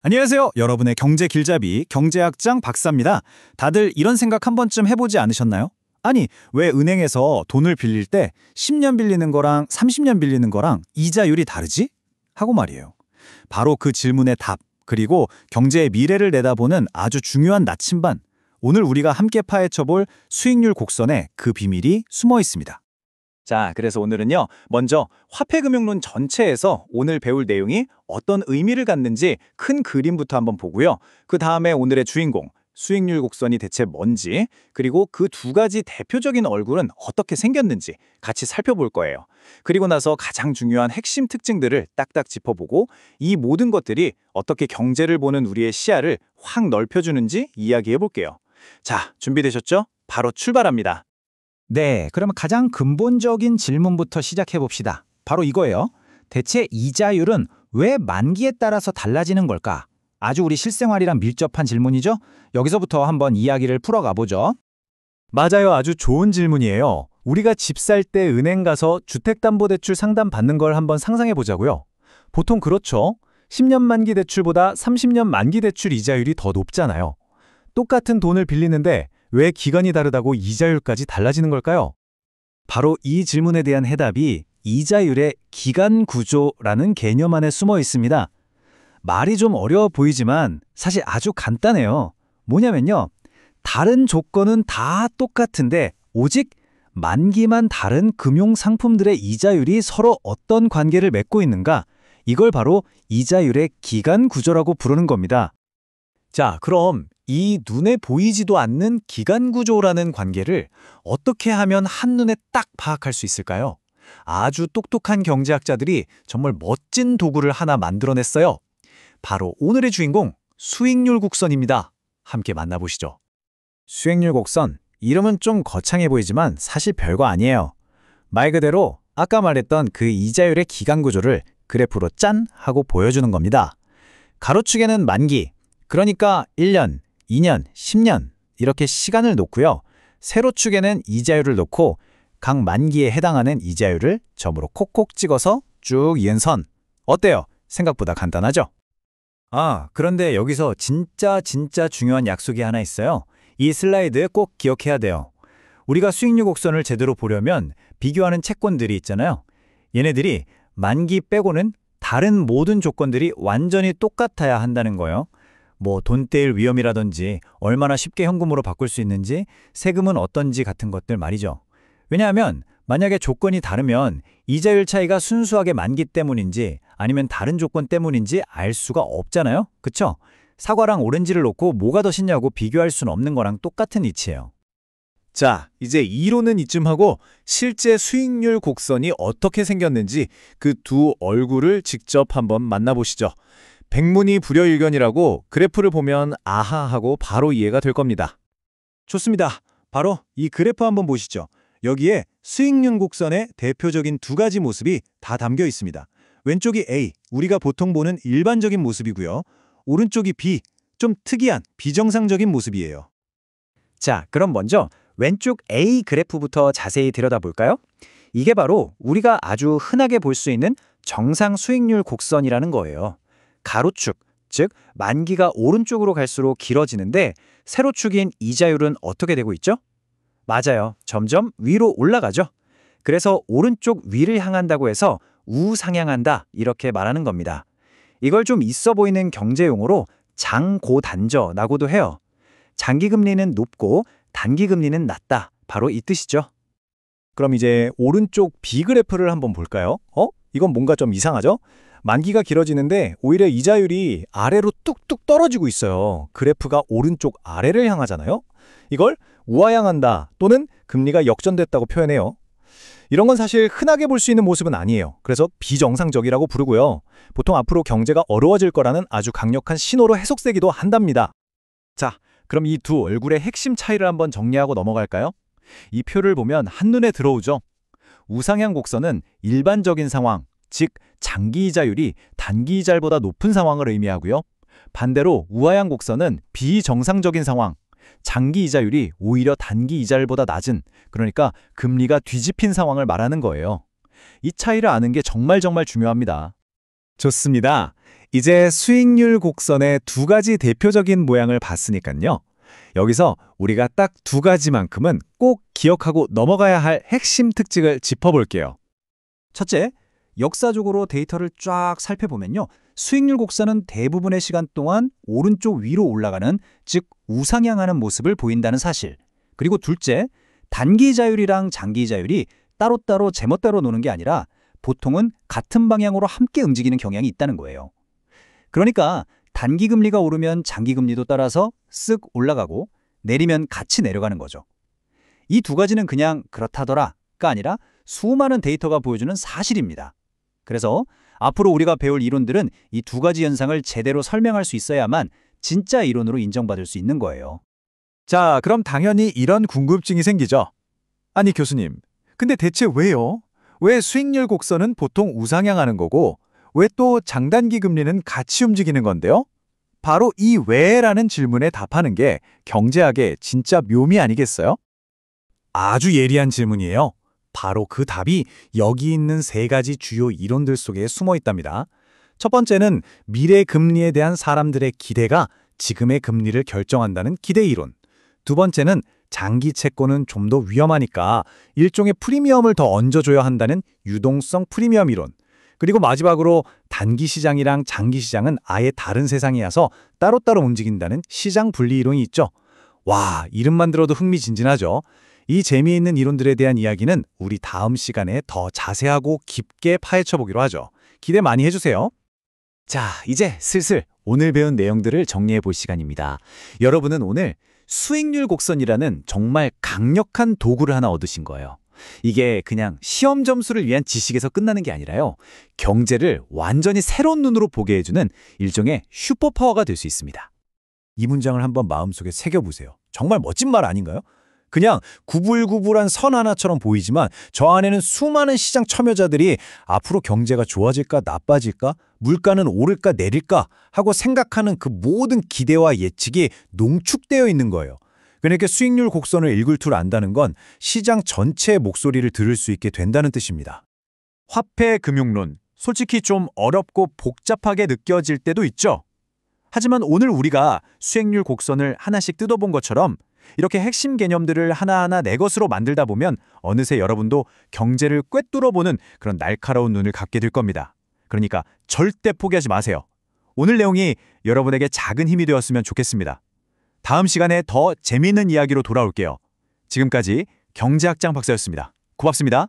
안녕하세요. 여러분의 경제 길잡이 경제학장 박사입니다. 다들 이런 생각 한 번쯤 해보지 않으셨나요? 아니, 왜 은행에서 돈을 빌릴 때 10년 빌리는 거랑 30년 빌리는 거랑 이자율이 다르지? 하고 말이에요. 바로 그 질문의 답, 그리고 경제의 미래를 내다보는 아주 중요한 나침반. 오늘 우리가 함께 파헤쳐볼 수익률 곡선에 그 비밀이 숨어 있습니다. 자, 그래서 오늘은요, 먼저 화폐금융론 전체에서 오늘 배울 내용이 어떤 의미를 갖는지 큰 그림부터 한번 보고요. 그 다음에 오늘의 주인공, 수익률 곡선이 대체 뭔지, 그리고 그 두 가지 대표적인 얼굴은 어떻게 생겼는지 같이 살펴볼 거예요. 그리고 나서 가장 중요한 핵심 특징들을 딱딱 짚어보고 이 모든 것들이 어떻게 경제를 보는 우리의 시야를 확 넓혀주는지 이야기해 볼게요. 자, 준비되셨죠? 바로 출발합니다. 네, 그러면 가장 근본적인 질문부터 시작해 봅시다. 바로 이거예요. 대체 이자율은 왜 만기에 따라서 달라지는 걸까? 아주 우리 실생활이랑 밀접한 질문이죠? 여기서부터 한번 이야기를 풀어가 보죠. 맞아요. 아주 좋은 질문이에요. 우리가 집 살 때 은행 가서 주택담보대출 상담 받는 걸 한번 상상해 보자고요. 보통 그렇죠. 10년 만기 대출보다 30년 만기 대출 이자율이 더 높잖아요. 똑같은 돈을 빌리는데 왜 기간이 다르다고 이자율까지 달라지는 걸까요? 바로 이 질문에 대한 해답이 이자율의 기간 구조라는 개념 안에 숨어 있습니다. 말이 좀 어려워 보이지만 사실 아주 간단해요. 뭐냐면요, 다른 조건은 다 똑같은데 오직 만기만 다른 금융 상품들의 이자율이 서로 어떤 관계를 맺고 있는가, 이걸 바로 이자율의 기간 구조라고 부르는 겁니다. 자, 그럼 이 눈에 보이지도 않는 기간 구조라는 관계를 어떻게 하면 한눈에 딱 파악할 수 있을까요? 아주 똑똑한 경제학자들이 정말 멋진 도구를 하나 만들어냈어요. 바로 오늘의 주인공, 수익률 곡선입니다. 함께 만나보시죠. 수익률 곡선, 이름은 좀 거창해 보이지만 사실 별거 아니에요. 말 그대로 아까 말했던 그 이자율의 기간 구조를 그래프로 짠 하고 보여주는 겁니다. 가로축에는 만기, 그러니까 1년, 2년, 10년 이렇게 시간을 놓고요. 세로축에는 이자율을 놓고 각 만기에 해당하는 이자율을 점으로 콕콕 찍어서 쭉 이은 선. 어때요? 생각보다 간단하죠? 아, 그런데 여기서 진짜 중요한 약속이 하나 있어요. 이 슬라이드 꼭 기억해야 돼요. 우리가 수익률 곡선을 제대로 보려면 비교하는 채권들이 있잖아요. 얘네들이 만기 빼고는 다른 모든 조건들이 완전히 똑같아야 한다는 거예요. 뭐 돈 떼일 위험이라든지 얼마나 쉽게 현금으로 바꿀 수 있는지, 세금은 어떤지 같은 것들 말이죠. 왜냐하면 만약에 조건이 다르면 이자율 차이가 순수하게 만기 때문인지 아니면 다른 조건 때문인지 알 수가 없잖아요. 그쵸? 사과랑 오렌지를 놓고 뭐가 더 신냐고 비교할 수는 없는 거랑 똑같은 이치예요. 자, 이제 이론은 이쯤 하고 실제 수익률 곡선이 어떻게 생겼는지 그 두 얼굴을 직접 한번 만나보시죠. 백문이 불여일견이라고 그래프를 보면 아하 하고 바로 이해가 될 겁니다. 좋습니다. 바로 이 그래프 한번 보시죠. 여기에 수익률 곡선의 대표적인 두 가지 모습이 다 담겨 있습니다. 왼쪽이 A, 우리가 보통 보는 일반적인 모습이고요. 오른쪽이 B, 좀 특이한 비정상적인 모습이에요. 자, 그럼 먼저 왼쪽 A 그래프부터 자세히 들여다볼까요? 이게 바로 우리가 아주 흔하게 볼 수 있는 정상 수익률 곡선이라는 거예요. 가로축, 즉 만기가 오른쪽으로 갈수록 길어지는데 세로축인 이자율은 어떻게 되고 있죠? 맞아요. 점점 위로 올라가죠. 그래서 오른쪽 위를 향한다고 해서 우상향한다 이렇게 말하는 겁니다. 이걸 좀 있어 보이는 경제용어로 장고단저라고도 해요. 장기금리는 높고 단기금리는 낮다. 바로 이 뜻이죠. 그럼 이제 오른쪽 B그래프를 한번 볼까요? 이건 뭔가 좀 이상하죠? 만기가 길어지는데 오히려 이자율이 아래로 뚝뚝 떨어지고 있어요. 그래프가 오른쪽 아래를 향하잖아요. 이걸 우하향한다 또는 금리가 역전됐다고 표현해요. 이런 건 사실 흔하게 볼 수 있는 모습은 아니에요. 그래서 비정상적이라고 부르고요. 보통 앞으로 경제가 어려워질 거라는 아주 강력한 신호로 해석되기도 한답니다. 자, 그럼 이 두 얼굴의 핵심 차이를 한번 정리하고 넘어갈까요? 이 표를 보면 한눈에 들어오죠. 우상향 곡선은 일반적인 상황, 즉 장기 이자율이 단기 이자율보다 높은 상황을 의미하고요. 반대로 우하향 곡선은 비정상적인 상황, 장기 이자율이 오히려 단기 이자율보다 낮은, 그러니까 금리가 뒤집힌 상황을 말하는 거예요. 이 차이를 아는 게 정말 중요합니다. 좋습니다. 이제 수익률 곡선의 두 가지 대표적인 모양을 봤으니까요. 여기서 우리가 딱 두 가지만큼은 꼭 기억하고 넘어가야 할 핵심 특징을 짚어볼게요. 첫째, 역사적으로 데이터를 쫙 살펴보면요. 수익률 곡선은 대부분의 시간 동안 오른쪽 위로 올라가는, 즉 우상향하는 모습을 보인다는 사실. 그리고 둘째, 단기 자율이랑 장기 자율이 따로따로 제멋대로 노는 게 아니라 보통은 같은 방향으로 함께 움직이는 경향이 있다는 거예요. 그러니까 단기 금리가 오르면 장기 금리도 따라서 쓱 올라가고 내리면 같이 내려가는 거죠. 이 두 가지는 그냥 그렇다더라가 아니라 수많은 데이터가 보여주는 사실입니다. 그래서 앞으로 우리가 배울 이론들은 이 두 가지 현상을 제대로 설명할 수 있어야만 진짜 이론으로 인정받을 수 있는 거예요. 자, 그럼 당연히 이런 궁금증이 생기죠. 아니, 교수님, 근데 대체 왜요? 왜 수익률 곡선은 보통 우상향하는 거고 왜 또 장단기 금리는 같이 움직이는 건데요? 바로 이 왜라는 질문에 답하는 게 경제학의 진짜 묘미 아니겠어요? 아주 예리한 질문이에요. 바로 그 답이 여기 있는 세 가지 주요 이론들 속에 숨어 있답니다. 첫 번째는 미래 금리에 대한 사람들의 기대가 지금의 금리를 결정한다는 기대 이론. 두 번째는 장기 채권은 좀 더 위험하니까 일종의 프리미엄을 더 얹어줘야 한다는 유동성 프리미엄 이론. 그리고 마지막으로 단기 시장이랑 장기 시장은 아예 다른 세상이어서 따로따로 움직인다는 시장 분리 이론이 있죠. 와, 이름만 들어도 흥미진진하죠. 이 재미있는 이론들에 대한 이야기는 우리 다음 시간에 더 자세하고 깊게 파헤쳐보기로 하죠. 기대 많이 해주세요. 자, 이제 슬슬 오늘 배운 내용들을 정리해 볼 시간입니다. 여러분은 오늘 수익률 곡선이라는 정말 강력한 도구를 하나 얻으신 거예요. 이게 그냥 시험 점수를 위한 지식에서 끝나는 게 아니라요. 경제를 완전히 새로운 눈으로 보게 해주는 일종의 슈퍼파워가 될 수 있습니다. 이 문장을 한번 마음속에 새겨보세요. 정말 멋진 말 아닌가요? 그냥 구불구불한 선 하나처럼 보이지만 저 안에는 수많은 시장 참여자들이 앞으로 경제가 좋아질까 나빠질까, 물가는 오를까 내릴까 하고 생각하는 그 모든 기대와 예측이 농축되어 있는 거예요. 그러니까 수익률 곡선을 읽을 줄 안다는 건 시장 전체의 목소리를 들을 수 있게 된다는 뜻입니다. 화폐 금융론, 솔직히 좀 어렵고 복잡하게 느껴질 때도 있죠. 하지만 오늘 우리가 수익률 곡선을 하나씩 뜯어본 것처럼 이렇게 핵심 개념들을 하나하나 내 것으로 만들다 보면 어느새 여러분도 경제를 꿰뚫어보는 그런 날카로운 눈을 갖게 될 겁니다. 그러니까 절대 포기하지 마세요. 오늘 내용이 여러분에게 작은 힘이 되었으면 좋겠습니다. 다음 시간에 더 재미있는 이야기로 돌아올게요. 지금까지 경제학장 박사였습니다. 고맙습니다.